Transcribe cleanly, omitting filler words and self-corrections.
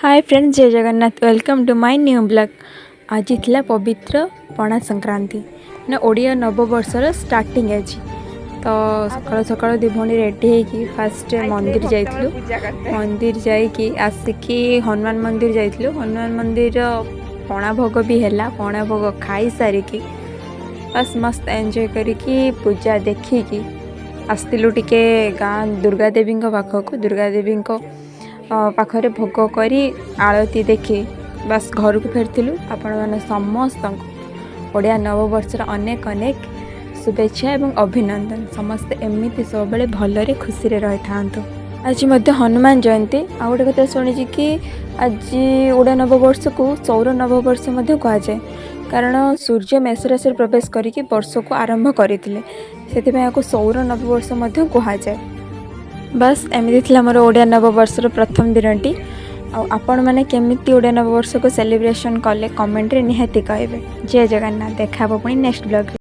Hi friends, Jai Jagannath. Welcome to my new blog. आज थिला पवित्र पणा संक्रांति ना ओडिया नववर्षर स्टार्टिंग आज। तो सकाल सकाल दी भणी रेडी होगी फास्ट मंदिर जाइलु। मंदिर जाइकी आसिकी हनुमान मंदिर जाइलु। हनुमान मंदिर पणा भोग भी हैला। पणा भोग खाई सारिकी बस मस्त एंजॉय करिकी पूजा देखिकी आसलु टिके गाँ दुर्गा देवी पाखक। दुर्गा देवी पाखरे भोग करी आलती देखी बस घर को फेरथिलु। आपण माने समस्त ओडिया नववर्षर अनेक अनेक शुभेच्छा एवं अभिनंदन। समस्त एमती सब बेले भलरे खुशी रे रही थांतु। आज मध्य हनुमान जयंती। आ गोटे कथा शुणी कि आज ओडिया नववर्ष को सौर नववर्ष मध्य कह जाए, कारण सूर्य मेष राशि प्रवेश करिक वर्ष को आरंभ करते से सौर नववर्ष मध्य कह जाए। बस एमती थी आम ओडिया नववर्षर प्रथम दिनटी। आपण मैंने केमिति ओडिया नववर्ष को सेलिब्रेशन कले कमेंट रे निहाती कहबे। जय जगन्नाथ। देखा पुणी नेक्स्ट ब्लॉग।